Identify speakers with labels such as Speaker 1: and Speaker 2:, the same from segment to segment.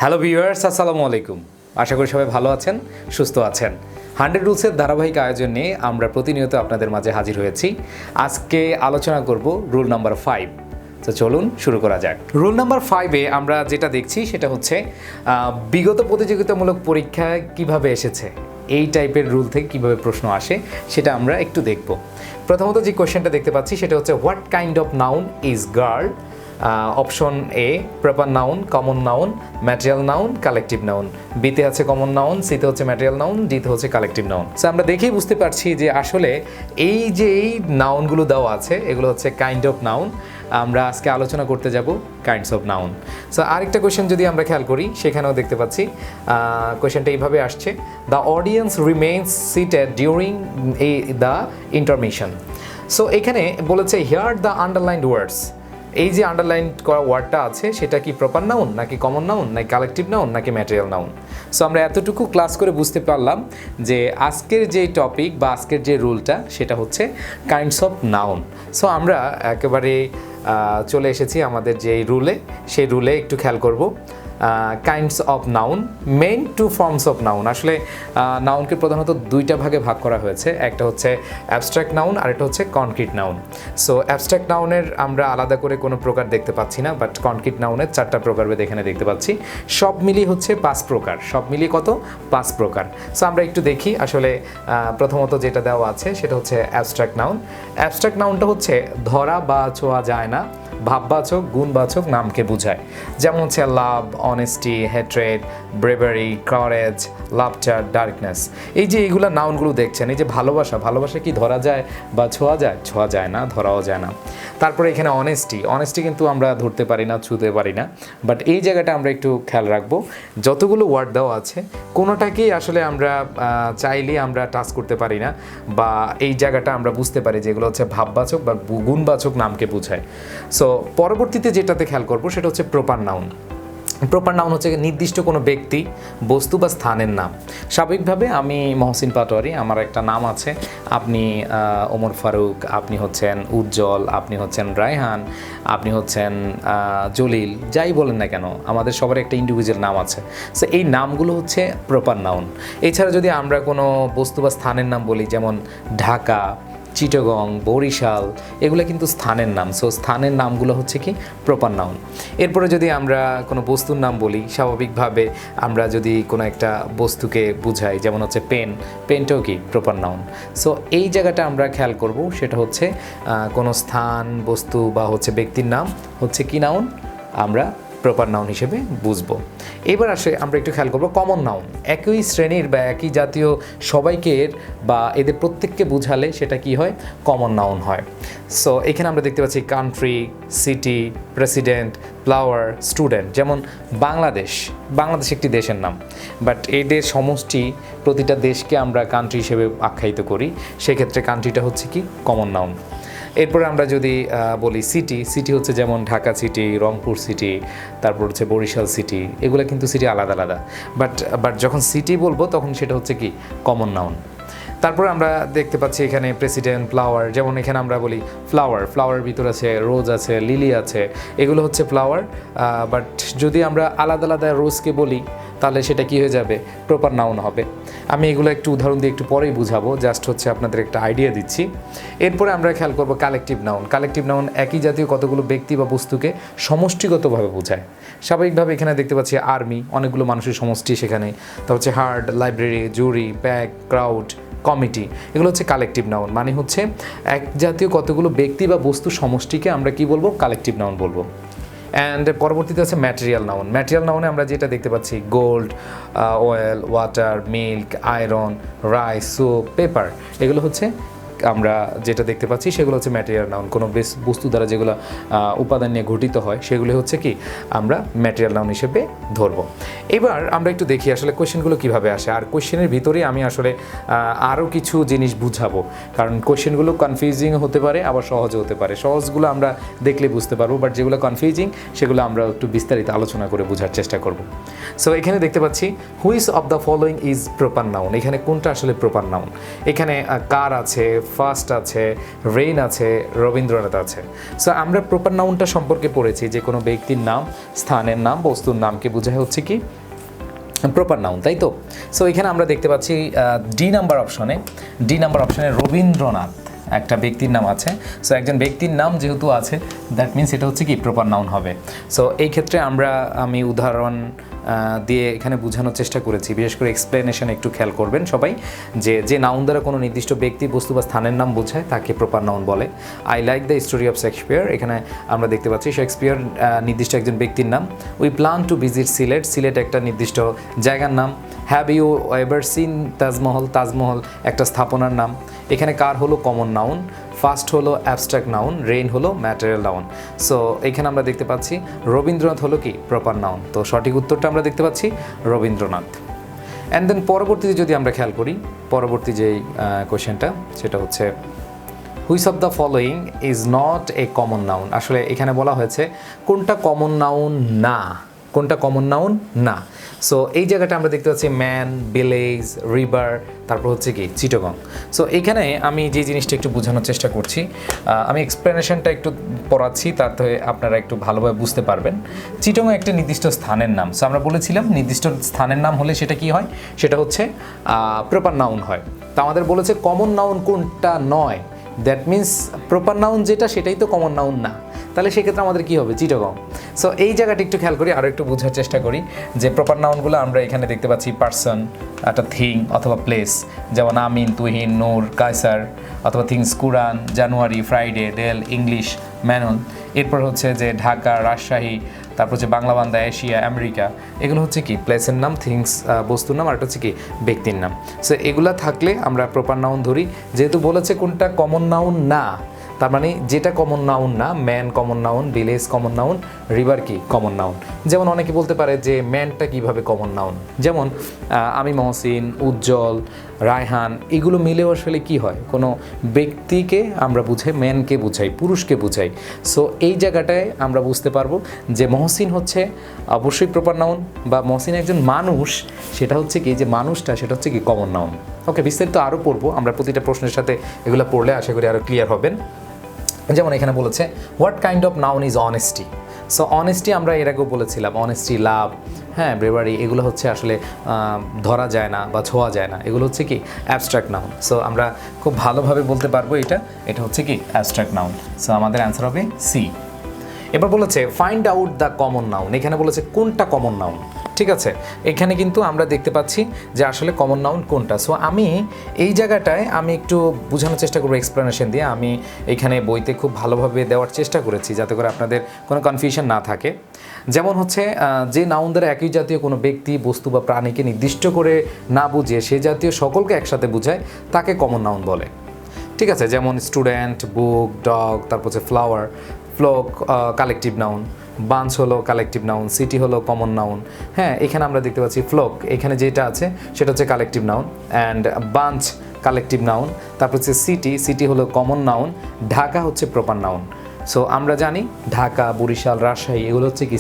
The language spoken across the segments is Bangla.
Speaker 1: হ্যালো ভিউয়ার্স, আসসালামু আলাইকুম। আশা করি সবাই ভালো আছেন, সুস্থ আছেন। 100 রুলসের ধারাবাহিক আয়োজন নিয়ে আমরা প্রতিনিয়ত আপনাদের মাঝে হাজির হয়েছি। আজকে আলোচনা করব রুল নাম্বার 5। তো চলুন শুরু করা যাক। রুল নাম্বার 5-এ আমরা যেটা দেখছি সেটা হচ্ছে বিগত প্রতিযোগিতামূলক পরীক্ষায় কিভাবে এসেছে, এই টাইপের রুল থেকে কিভাবে প্রশ্ন আসে সেটা আমরা একটু দেখব। প্রথমত যে কোয়েশ্চেনটা দেখতে পাচ্ছি সেটা হচ্ছে what kind of noun is girl. Option a proper noun, common noun, material noun, collective noun. বিতে আছে কমন নাউন, সিতে হচ্ছে ম্যাটেরিয়াল নাউন, ডিতে হচ্ছে কালেকটিভ নাউন। সো আমরা দেখেই বুঝতে পারছি যে আসলে এই যে এই নাউনগুলো দেওয়া আছে এগুলো হচ্ছে কাইন্ড অফ নাউন। আমরা আজকে আলোচনা করতে যাব কাইন্ডস অফ নাউন। সো আরেকটা কোয়েশ্চেন যদি আমরা খেয়াল করি সেখানেও দেখতে পাচ্ছি কোয়েশ্চেনটা এইভাবে আসছে, the audience remains seated during the intermission. So এখানে বলেছে হিয়ার দ্য আন্ডারলাইন্ড ওয়ার্ডস। এই যে আন্ডারলাইন করা ওয়ার্ডটা আছে সেটা কি প্রপার নাউন নাকি কমন নাউন নাকি কালেকটিভ নাউন নাকি ম্যাটেরিয়াল নাউন। সো আমরা এতটুকু ক্লাস করে বুঝতে পারলাম যে আজকের যে টপিক বা আজকের যে রুলটা সেটা হচ্ছে কাইন্ডস অফ নাউন। সো আমরা একেবারে চলে এসেছি আমাদের যে রুলে, সেই রুলে একটু খেয়াল করব। Kinds of noun, main two forms of noun. আসলে নাউনকে প্রধানত দুইটা ভাগে ভাগ করা হয়েছে, একটা হচ্ছে অ্যাবস্ট্রাক্ট নাউন আর একটা হচ্ছে কনক্রিট নাউন। সো অ্যাবস্ট্রাক্ট নাউনের আমরা আলাদা করে কোনো প্রকার দেখতে পাচ্ছি না, বাট কনক্রিট নাউনের 4টা প্রকারভেদ এখানে দেখতে পাচ্ছি। সব মিলিয়ে হচ্ছে 5 প্রকার, সব মিলিয়ে কত? 5 প্রকার। সো আমরা একটু দেখি আসলে প্রথমত যেটা দেওয়া আছে সেটা হচ্ছে অ্যাবস্ট্রাক্ট নাউন। অ্যাবস্ট্রাক্ট নাউনটা হচ্ছে ধরা বা ছোঁয়া যায় না, ভাববাচক গুণবাচক নামকে বোঝায়। যেমন হচ্ছে love, honesty, hatred, bravery, courage, laughter, darkness. এই যে এইগুলো নাউনগুলো দেখছেন, এই যে ভালোবাসা, ভালোবাসা কি ধরা যায় বা ছোঁয়া যায়? ছোঁয়া যায় না, ধরাও যায় না। তারপরে এখানে অনেস্টি, অনেস্টি কিন্তু আমরা ধরতে পারি না, ছুঁতে পারি না, বাট এই জায়গাটা আমরা একটু খেয়াল রাখবো। যতগুলো ওয়ার্ড দেওয়া আছে কোনোটাকেই আসলে আমরা চাইলে আমরা টাচ করতে পারি না, বা এই জায়গাটা আমরা বুঝতে পারি যে এগুলো হচ্ছে ভাববাচক বা গুণবাচক নামকে বোঝায়। সো পরবর্তীতে যেটাতে খেয়াল করবো সেটা হচ্ছে প্রপার নাউন। প্রপার নাউন হচ্ছে নির্দিষ্ট কোনো ব্যক্তি, বস্তু বা স্থানের নাম। স্বাভাবিকভাবে আমি মহসিন পাটোয়ারি, আমার একটা নাম আছে, আপনি ওমর ফারুক, আপনি হচ্ছেন উজ্জ্বল, আপনি হচ্ছেন রায়হান, আপনি হচ্ছেন জলিল, যাই বলেন না কেন আমাদের সবার একটা ইন্ডিভিজুয়াল নাম আছে। সো এই নামগুলো হচ্ছে প্রপার নাউন। এছাড়া যদি আমরা কোনো বস্তু বা স্থানের নাম বলি, যেমন ঢাকা, চিটাগং, বরিশাল, এগুলো কিন্তু স্থানের নাম। সো স্থানের নামগুলো হচ্ছে কি প্রপার নাউন। এরপরে যদি আমরা কোনো বস্তুর নাম বলি, স্বাভাবিকভাবে আমরা যদি কোনো একটা বস্তুকে বুঝাই, যেমন হচ্ছে পেন, পেনটাও কি প্রপার নাউন। সো এই জায়গাটা আমরা খেয়াল করব, সেটা হচ্ছে কোনো স্থান, বস্তু বা হচ্ছে ব্যক্তির নাম হচ্ছে কি নাউন, আমরা প্রপার নাউন হিসেবে বুঝবো। এবার আসে আমরা একটু খেয়াল করবো কমন নাউন। একই শ্রেণীর বা একই জাতীয় সবাইকে বা এদের প্রত্যেককে বুঝালে সেটা কি হয়? কমন নাউন হয়। সো এখানে আমরা দেখতে পাচ্ছি country, city, president, flower, student. যেমন বাংলাদেশ, বাংলাদেশ একটি দেশের নাম, বাট এদের সমষ্টি প্রতিটা দেশকে আমরা কান্ট্রি হিসেবে আখ্যায়িত করি, সেক্ষেত্রে কান্ট্রিটা হচ্ছে কি কমন নাউন। এরপরে আমরা যদি বলি সিটি, সিটি হচ্ছে যেমন ঢাকা সিটি, রংপুর সিটি, তারপর হচ্ছে বরিশাল সিটি, এগুলো কিন্তু সিটি আলাদা আলাদা, বাট যখন সিটি বলবো তখন সেটা হচ্ছে কি কমন নাউন। তারপরে আমরা দেখতে পাচ্ছি এখানে প্রেসিডেন্ট, ফ্লাওয়ার। যেমন এখানে আমরা বলি ফ্লাওয়ার, ফ্লাওয়ারের ভিতর আছে রোজ আছে, লিলি আছে, এগুলো হচ্ছে ফ্লাওয়ার। বাট যদি আমরা আলাদা আলাদা রোজকে বলি তাহলে সেটা কি হয়ে যাবে? প্রপার নাউন হবে। আমি এগুলো একটু উদাহরণ দিয়ে একটু পরেই বুঝাবো, জাস্ট হচ্ছে আপনাদের একটা আইডিয়া দিচ্ছি। এরপরে আমরা খেয়াল করবো কালেকটিভ নাউন। কালেকটিভ নাউন একই জাতীয় কতগুলো ব্যক্তি বা বস্তুকে সমষ্টিগতভাবে বোঝায়। স্বাভাবিকভাবে এখানে দেখতে পাচ্ছি আর্মি, অনেকগুলো মানুষের সমষ্টি সেখানে। তারপর হচ্ছে হার্ড, লাইব্রেরি, জুরি, প্যাক, ক্রাউড, কমিটি, এগুলো হচ্ছে কালেকটিভ নাউন। মানে হচ্ছে এক জাতীয় কতগুলো ব্যক্তি বা বস্তু সমষ্টিকে আমরা কি বলবো? কালেকটিভ নাউন বলবো। অ্যান্ড পরবর্তীতে আছে ম্যাটেরিয়াল নাউন। ম্যাটেরিয়াল নাউনে আমরা যেটা দেখতে পাচ্ছি gold, oil, water, milk, iron, rice, soap, paper, এগুলো হচ্ছে আমরা যেটা দেখতে পাচ্ছি সেগুলো হচ্ছে ম্যাটেরিয়াল নাউন। কোনো বস্তু দ্বারা যেগুলো উপাদান নিয়ে গঠিত হয় সেগুলো হচ্ছে কি আমরা ম্যাটেরিয়াল নাউন হিসেবে ধরবো। এবার আমরা একটু দেখি আসলে কোয়েশ্চেনগুলো কীভাবে আসে, আর কোয়েশ্চেনের ভিতরেই আমি আসলে আরও কিছু জিনিস বুঝাবো, কারণ কোয়েশ্চেনগুলো কনফিউজিং হতে পারে আবার সহজও হতে পারে। সহজগুলো আমরা দেখলে বুঝতে পারবো, বাট যেগুলো কনফিউজিং সেগুলো আমরা একটু বিস্তারিত আলোচনা করে বোঝার চেষ্টা করব। সো এখানে দেখতে পাচ্ছি which of the following is proper noun, এখানে কোনটা আসলে প্রপার নাউন। এখানে কার আছে, ফার্স্ট আছে, রেইন আছে, রবীন্দ্রনাথ আছে। সো আমরা প্রপার নাউনটা সম্পর্কে পড়েছি যে কোনো ব্যক্তির নাম, স্থানের নাম, বস্তুর নামকে বোঝায় হচ্ছে কি প্রপার নাউন, তাই তো। সো এখানে আমরা দেখতে পাচ্ছি ডি নাম্বার অপশনে রবীন্দ্রনাথ একটা ব্যক্তির নাম আছে। সো একজন ব্যক্তির নাম যেহেতু আছে, দ্যাট মিনস এটা হচ্ছে কি প্রপার নাউন হবে। সো এই ক্ষেত্রে আমি উদাহরণ দিয়ে এখানে বোঝানোর চেষ্টা করেছি, বিশেষ করে এক্সপ্লেনেশন একটু খেয়াল করবেন সবাই, যে নাউন দ্বারা কোনো নির্দিষ্ট ব্যক্তি, বস্তু বা স্থানের নাম বোঝায় তাকে প্রপার নাউন বলে। I like the story of Shakespeare, এখানে আমরা দেখতে পাচ্ছি শেক্সপিয়ার নির্দিষ্ট একজন ব্যক্তির নাম। We plan to visit Sylhet একটা নির্দিষ্ট জায়গার নাম। Have you ever seen Taj Mahal একটা স্থাপনার নাম। এখানে কার হলো কমন নাউন, ফার্স্ট হলো অ্যাবস্ট্রাক্ট নাউন, রেইন হলো ম্যাটেরিয়াল নাউন। সো এখানে আমরা দেখতে পাচ্ছি রবীন্দ্রনাথ হলো কি প্রপার নাউন। তো সঠিক উত্তরটা আমরা দেখতে পাচ্ছি রবীন্দ্রনাথ। অ্যান্ড দেন পরবর্তীতে যদি আমরা খেয়াল করি, পরবর্তী যেই কোয়েশ্চেনটা সেটা হচ্ছে which of the following is not a common noun. আসলে এখানে বলা হয়েছে কোনটা কমন নাউন না। সো এই জায়গাটা আমরা দেখতে পাচ্ছি ম্যান, ভিলেজ, রিভার, তারপর হচ্ছে কি চিটাগং। সো এখানে আমি যে জিনিসটা একটু বোঝানোর চেষ্টা করছি, আমি এক্সপ্লেনেশনটা একটু পড়াচ্ছি, তাতে আপনারা একটু ভালোভাবে বুঝতে পারবেন। চিটাগং একটা নির্দিষ্ট স্থানের নাম। সো আমরা বলেছিলাম নির্দিষ্ট স্থানের নাম হলে সেটা কি হয়, সেটা হচ্ছে প্রপার নাউন হয়। তো আমাদের বলেছে কমন নাউন কোনটা নয়, দ্যাট মিন্স প্রপার নাউন যেটা সেটাই তো কমন নাউন না, তাহলে সেক্ষেত্রে আমাদের কী হবে চিটাগং। সো এই জায়গাটা একটু খেয়াল করি, আরও একটু বোঝার চেষ্টা করি যে প্রপার নাউনগুলো আমরা এখানে দেখতে পাচ্ছি পার্সন, একটা থিং অথবা প্লেস, যেমন আমিন, তুহিন, নূর, কায়সার, অথবা থিংস কুরআন, জানুয়ারি, ফ্রাইডে, ডেল, ইংলিশ, ম্যানুয়াল। এরপর হচ্ছে যে ঢাকা, রাজশাহী, তারপর হচ্ছে বাংলা বান্দা, এশিয়া, আমেরিকা, এগুলো হচ্ছে কি প্লেসের নাম, থিংস বস্তুর নাম, আর একটা হচ্ছে কি ব্যক্তির নাম। সো এগুলা থাকলে আমরা প্রপার নাউন ধরি। যেহেতু বলেছে কোনটা কমন নাউন না, তার মানে যেটা কমন নাউন না, man common noun, village common noun, river কি কমন নাউন। যেমন অনেকে বলতে পারে যে ম্যানটা কিভাবে কমন নাউন, যেমন আমি, মহসিন, উজ্জ্বল, রায়হান, এগুলো মিলেও আসলে কি হয়, কোনো ব্যক্তিকে আমরা বুঝাই, ম্যানকে বুঝাই, পুরুষকে বুঝাই। সো এই জায়গাটায় আমরা বুঝতে পারবো যে মহসিন হচ্ছে অবশ্যই প্রপার নাউন, বা মহসিন একজন মানুষ, সেটা হচ্ছে কি যে মানুষটা সেটা হচ্ছে কি কমন নাউন। ওকে, বিস্তারিত আরও পড়বো আমরা, প্রতিটা প্রশ্নের সাথে এগুলো পড়লে আশা করি আরও ক্লিয়ার হবেন। যেমন এখানে বলেছে what kind of noun is honesty. So honesty আমরা এর আগেও বলেছিলাম, অনেস্টি, লাভ, ব্রেভারি, এগুলো হচ্ছে আসলে ধরা যায় না বা ছোঁয়া যায় না, এগুলো হচ্ছে কি অ্যাবস্ট্রাক্ট নাউন। সো আমরা খুব ভালোভাবে বলতে পারবো এটা হচ্ছে কি অ্যাবস্ট্রাক্ট নাউন। সো আমাদের অ্যান্সার হবে সি। এবার বলেছে find out the common noun, এখানে বলেছে কোনটা কমন নাউন। ঠিক আছে, এখানে কিন্তু আমরা দেখতে পাচ্ছি যে আসলে কমন নাউন কোনটা। সো আমি এই জায়গাটায় আমি একটু বোঝানোর চেষ্টা করবো এক্সপ্লেনেশন দিয়ে। আমি এখানে বইতে খুব ভালোভাবে দেওয়ার চেষ্টা করেছি যাতে করে আপনাদের কোনো কনফিউশন না থাকে। যেমন হচ্ছে যে নাউন দ্বারা একই জাতীয় কোনো ব্যক্তি, বস্তু বা প্রাণীকে নির্দিষ্ট করে না বুঝিয়ে সে জাতীয় সকলকে একসাথে বোঝায় তাকে কমন নাউন বলে। ঠিক আছে, যেমন স্টুডেন্ট, বুক, ডগ, তারপর হচ্ছে flower, flock collective noun, bunch হলো কালেকটিভ নাউন, সিটি হলো কমন নাউন। এখানে আমরা দেখতে পাচ্ছি ফ্লোক, এখানে যেটা আছে সেটা হচ্ছে collective noun, and bunch collective noun, তারপর হচ্ছে সিটি হলো কমন নাউন, ঢাকা হচ্ছে প্রপার নাউন। সো আমরা জানি ঢাকা, বরিশাল, রাজশাহী এগুলো হচ্ছে কি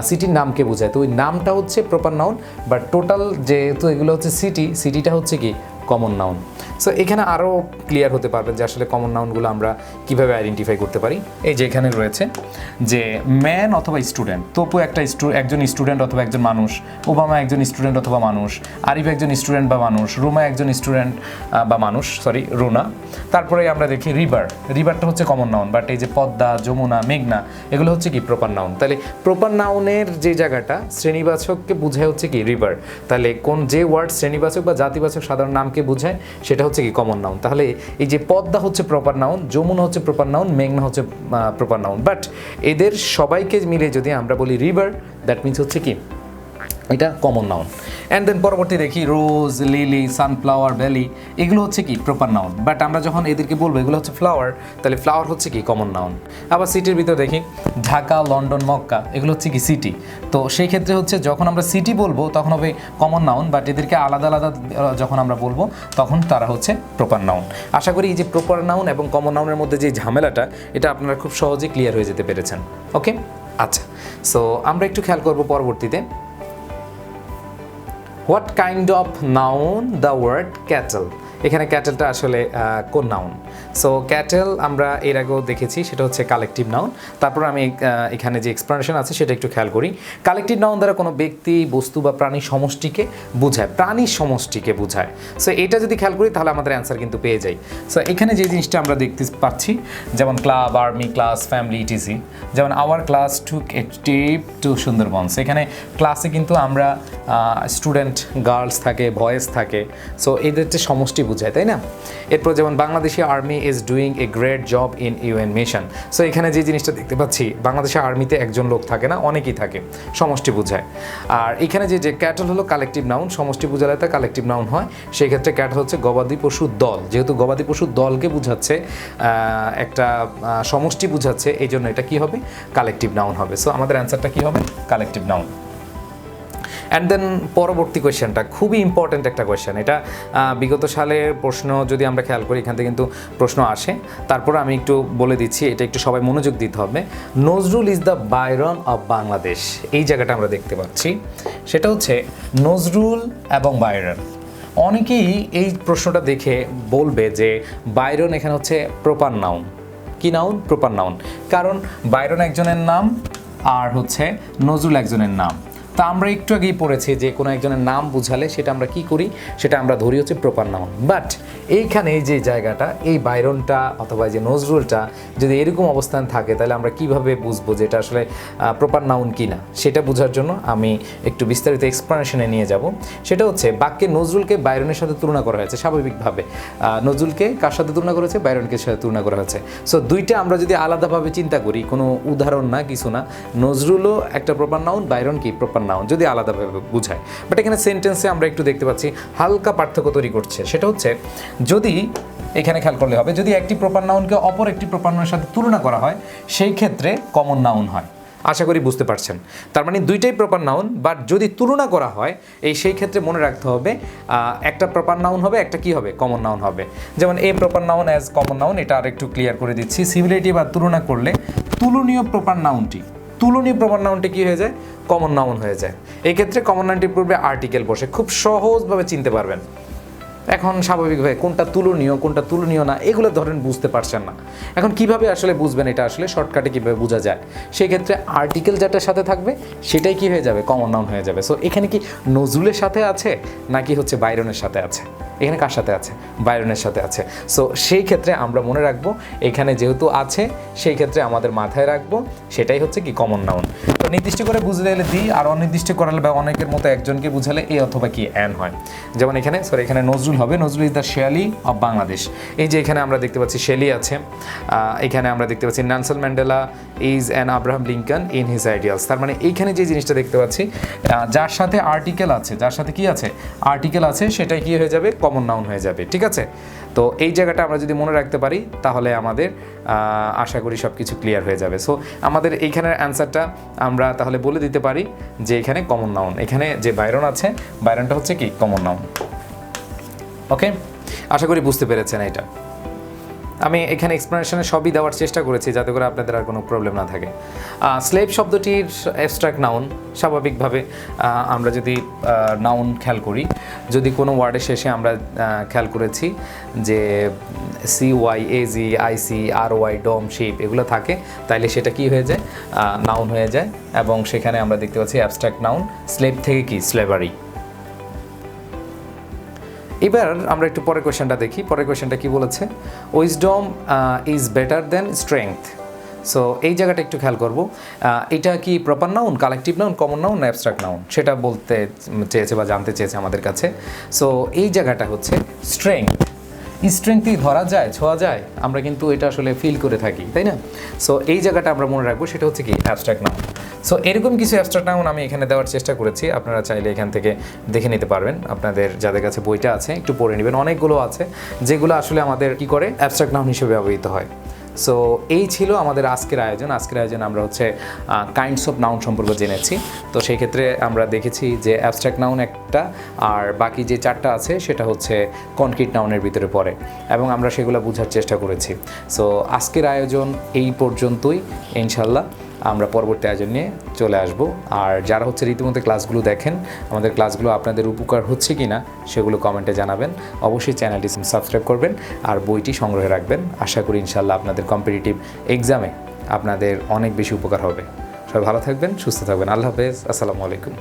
Speaker 1: সিটির নামকে বোঝায়, তো ওই নামটা হচ্ছে প্রপার নাউন, বাট টোটাল যেহেতু এগুলো হচ্ছে সিটিটা হচ্ছে কি কমন নাউন। সো এখানে আরও ক্লিয়ার হতে পারবেন যে আসলে কমন নাউনগুলো আমরা কীভাবে আইডেন্টিফাই করতে পারি। এই যে এখানে রয়েছে যে ম্যান অথবা স্টুডেন্ট, তপু একজন স্টুডেন্ট অথবা একজন মানুষ, ওবামা একজন স্টুডেন্ট অথবা মানুষ, আরিফ একজন স্টুডেন্ট বা মানুষ, রুমা একজন স্টুডেন্ট বা মানুষ, রুনা। তারপরে আমরা দেখি রিভারটা হচ্ছে কমন নাউন, বাট এই যে পদ্মা, যমুনা, মেঘনা এগুলো হচ্ছে কি প্রপার নাউন। তাহলে প্রপার নাউনের যে জায়গাটা শ্রেণীবাচককে বোঝায় হচ্ছে কি রিভার, তাহলে যে ওয়ার্ড শ্রেণীবাচক বা জাতিবাচক সাধারণ নামকে বোঝায় সেটা হচ্ছে কি কমন নাউন। তাহলে এই যে পদ্মা হচ্ছে প্রপার নাউন, যমুনা হচ্ছে প্রপার নাউন, মেঘনা হচ্ছে প্রপার নাউন, বাট এদের সবাইকে মিলে যদি আমরা বলি রিভার, দ্যাট মিনস হচ্ছে কি এটা কমন নাউন। অ্যান্ড দেন পরবর্তী দেখি রোজ, লিলি, সানফ্লাওয়ার, ভ্যালি, এগুলো হচ্ছে কি প্রপার নাউন, বাট আমরা যখন এদেরকে বলবো এগুলো হচ্ছে ফ্লাওয়ার, তাহলে ফ্লাওয়ার হচ্ছে কি কমন নাউন। আবার সিটির ভিতর দেখি ঢাকা, লন্ডন, মক্কা, এগুলো হচ্ছে কি সিটি। তো সেই ক্ষেত্রে হচ্ছে যখন আমরা সিটি বলবো তখন হবে কমন নাউন, বাট এদেরকে আলাদা আলাদা যখন আমরা বলবো তখন তারা হচ্ছে প্রপার নাউন। আশা করি এই যে প্রপার নাউন এবং কমন নাউনের মধ্যে যে ঝামেলাটা এটা আপনারা খুব সহজেই ক্লিয়ার হয়ে যেতে পেরেছেন। ওকে, আচ্ছা, সো আমরা একটু খেয়াল করবো পরবর্তীতে what kind of noun the word cattle, এখানে ক্যাটেলটা আসলে কোন নাউন? সো ক্যাটেল আমরা এর আগেও দেখেছি, সেটা হচ্ছে কালেকটিভ নাউন। তারপর আমি এখানে যে এক্সপ্লেনেশন আছে সেটা একটু খেয়াল করি। কালেকটিভ নাউন দ্বারা কোনো ব্যক্তি, বস্তু বা প্রাণী সমষ্টিকে বোঝায়, প্রাণীর সমষ্টিকে বোঝায়। সো এটা যদি খেয়াল করি তাহলে আমাদের অ্যান্সার কিন্তু পেয়ে যাই। সো এখানে যে জিনিসটা আমরা দেখতে পাচ্ছি, যেমন club, army, class, family, ETC. যেমন our class took a trip to Sundarban, এখানে ক্লাসে কিন্তু আমরা স্টুডেন্ট, গার্লস থাকে, বয়েজ থাকে। সো এদের যে সমষ্টি বোঝায়, তাই না? এরপর যেমন Bangladeshi army is doing a great job in UN mission. So এখানে যে জিনিসটা দেখতে পাচ্ছি, বাংলাদেশের আর্মিতে একজন লোক থাকে না, অনেকেই থাকে, সমষ্টি বোঝায়। আর এখানে যে ক্যাটল হলো কালেকটিভ নাউন, সমষ্টি বোঝালে তা কালেকটিভ নাউন হয়। সেই ক্ষেত্রে ক্যাটল হচ্ছে গবাদি পশুর দল, যেহেতু গবাদি পশুর দলকে বোঝাচ্ছে, একটা সমষ্টি বোঝাচ্ছে, এই জন্য এটা কি হবে? কালেকটিভ নাউন হবে। সো আমাদের অ্যান্সারটা কি হবে? Collective noun. অ্যান্ড দেন পরবর্তী কোয়েশ্চেনটা খুবই ইম্পর্ট্যান্ট একটা কোয়েশ্চেন। এটা বিগত সালের প্রশ্ন যদি আমরা খেয়াল করি, এখান থেকে কিন্তু প্রশ্ন আসে। তারপর আমি একটু বলে দিচ্ছি, এটা একটু সবাই মনোযোগ দিতে হবে। Nazrul is the Byron of Bangladesh, এই জায়গাটা আমরা দেখতে পাচ্ছি। সেটা হচ্ছে নজরুল এবং বাইরন। অনেকেই এই প্রশ্নটা দেখে বলবে যে বাইরন এখানে হচ্ছে প্রপার নাউন। কি নাউন? Proper noun. কারণ বাইরন একজনের নাম আর হচ্ছে নজরুল একজনের নাম। তা আমরা একটু আগেই পড়েছি যে কোনো একজনের নাম বুঝালে সেটা আমরা কি করি? সেটা আমরা ধরি হচ্ছে প্রপার নাউন। বাট এইখানে এই যে জায়গাটা, এই বাইরনটা অথবা যে নজরুলটা যদি এরকম অবস্থান থাকে, তাহলে আমরা কিভাবে বুঝবো যে এটা আসলে প্রপার নাউন কি না? সেটা বোঝার জন্য আমি একটু বিস্তারিত এক্সপ্লেনেশনে নিয়ে যাব। সেটা হচ্ছে বাক্যে নজরুলকে বাইরনের সাথে তুলনা করা হয়েছে স্বাভাবিকভাবে। নজরুলকে কার সাথে তুলনা করেছে? বাইরনকে সাথে তুলনা করা হয়েছে। সো দুইটা আমরা যদি আলাদাভাবে চিন্তা করি, কোনো উদাহরণ না, কিছু না, নজরুলও একটা প্রপার নাউন, বাইরন কি প্রপার নাউন, যদি আলাদাভাবে বোঝায়। বাট এখানে সেন্টেন্সে আমরা একটু দেখতে পাচ্ছি হালকা পার্থক্য তৈরি করছে। সেটা হচ্ছে, যদি এখানে খেয়াল করলে হবে, যদি একটি প্রপার নাউনকে অপর একটি প্রপার নাউনের সাথে তুলনা করা হয়, সেই ক্ষেত্রে কমন নাউন হয়। আশা করি বুঝতে পারছেন। তার মানে দুইটাই প্রপার নাউন, বাট যদি তুলনা করা হয়, সেই ক্ষেত্রে মনে রাখতে হবে একটা প্রপার নাউন হবে, একটা কি হবে? কমন নাউন হবে। যেমন a proper noun as common noun, এটা আর একটু ক্লিয়ার করে দিচ্ছি। সিমিলারিটি বা তুলনা করলে তুলনীয় প্রপার নাউনটি কি হয়ে যায়? কমন নাউন হয়ে যায়। এই ক্ষেত্রে কমন নাউনটির পূর্বে আর্টিকেল বসে, খুব সহজভাবে চিনতে পারবেন। এখন স্বাভাবিকভাবে কোনটা তুলনীয় না, এগুলো ধরেন বুঝতে পারছেন না। এখন কিভাবে আসলে বুঝবেন এটা আসলে শর্টকাটে কীভাবে বোঝা যায়? সেই ক্ষেত্রে আর্টিকেল যেটার সাথে থাকবে সেটাই কি হয়ে যাবে? কমন নাউন হয়ে যাবে। সো এখানে কি নজরুলের সাথে আছে নাকি হচ্ছে বাইরনের সাথে আছে? এখানে কার সাথে আছে? বাইরনের সাথে আছে। সো সেই ক্ষেত্রে আমরা মনে রাখবো, এখানে যেহেতু আছে সেই ক্ষেত্রে আমাদের মাথায় রাখবো সেটাই হচ্ছে কি? Common noun. তো নির্দিষ্ট করে বুঝলে দি, আর অনির্দিষ্ট করালে বা অনেকের মতো একজনকে বুঝালে এ অথবা কি অ্যান হয়। যেমন এখানে নজরুল হবে, Nazrul is the Shelley of Bangladesh. এই যে এখানে আমরা দেখতে পাচ্ছি শেলি আছে, এখানে আমরা দেখতে পাচ্ছি Nelson Mandela is an Abraham Lincoln in his ideals. তার মানে এইখানে যে জিনিসটা দেখতে পাচ্ছি, যার সাথে আর্টিকেল আছে, যার সাথে কি আছে? আর্টিকেল আছে, সেটাই কি হয়ে যাবে? কমন নাউন হয়ে যাবে। ঠিক আছে? তো এই জায়গাটা আমরা যদি মনে রাখতে পারি, তাহলে আমাদের আশা করি সব কিছু ক্লিয়ার হয়ে যাবে। সো আমাদের এইখানের অ্যান্সারটা আমরা তাহলে বলে দিতে পারি যে এখানে কমন নাউন, এখানে যে বাইরন আছে, বাইরনটা হচ্ছে কি? Common noun. ওকে, আশা করি বুঝতে পেরেছেন এটা। আমি এখানে এক্সপ্লেনেশনে সবই দেওয়ার চেষ্টা করেছি যাতে করে আপনাদের আর কোনো প্রবলেম না থাকে। স্লেভ শব্দটির অ্যাবস্ট্রাক্ট নাউন, স্বাভাবিকভাবে আমরা যদি নাউন খেয়াল করি, যদি কোনো ওয়ার্ডের শেষে আমরা খেয়াল করেছি যে CYAG IC RY ডম শিপ এগুলো থাকে, তাইলে সেটা কি হয়ে যায়? নাউন হয়ে যায়। এবং সেখানে আমরা দেখতে পাচ্ছি অ্যাবস্ট্রাক্ট নাউন, স্লেভ থেকে কি? স্লেভারি। এবার আমরা একটু পরের কোয়েশ্চেনটা দেখি। পরের কোয়েশ্চেনটা কি বলেছে? Wisdom is better then strength. So এই জায়গাটা একটু খেয়াল করব, এটা কি proper noun, collective noun, common noun না অ্যাবস্ট্রাক্ট নাউন, সেটা বলতে চেয়েছে বা জানতে চেয়েছে আমাদের কাছে। সো এই জায়গাটা হচ্ছে স্ট্রেংথ। স্ট্রেংথই ধরা যায়, ছোঁয়া যায়, আমরা কিন্তু এটা আসলে ফিল করে থাকি, তাই না? সো এই জায়গাটা আমরা মনে রাখবো, সেটা হচ্ছে কি? Abstract noun. সো এরকম কিছু অ্যাবস্ট্রাক্ট নাউন আমি এখানে দেওয়ার চেষ্টা করেছি, আপনারা চাইলে এখান থেকে দেখে নিতে পারবেন। আপনাদের যাদের কাছে বইটা আছে একটু পড়ে নেবেন, অনেকগুলো আছে যেগুলো আসলে আমাদের কি করে? অ্যাবস্ট্রাক্ট নাউন হিসেবে ব্যবহৃত হয়। সো এই ছিল আমাদের আজকের আয়োজন। আমরা হচ্ছে কাইন্ডস অফ নাউন সম্পর্কে জেনেছি। তো সেই ক্ষেত্রে আমরা দেখেছি যে অ্যাবস্ট্রাক্ট নাউন একটা, আর বাকি যে চারটা আছে সেটা হচ্ছে কনক্রিট নাউনের ভিতরে পড়ে, এবং আমরা সেগুলো বোঝার চেষ্টা করেছি। সো আজকের আয়োজন এই পর্যন্তই ইনশাল্লাহ। আমরা পরবর্তী আয়োজন নিয়ে চলে আসব। আর যারা হচ্ছে রীতিমতো ক্লাসগুলো দেখেন, আমাদের ক্লাসগুলো আপনাদের উপকার হচ্ছে কি না সেগুলো কমেন্টে জানাবেন। অবশ্যই চ্যানেলটি সাবস্ক্রাইব করবেন আর বইটি সংগ্রহে রাখবেন। আশা করি ইনশাআল্লাহ আপনাদের কম্পিটিটিভ এক্সামে আপনাদের অনেক বেশি উপকার হবে। সবাই ভালো থাকবেন, সুস্থ থাকবেন। আল্লাহ হাফেজ, আসসালামু আলাইকুম।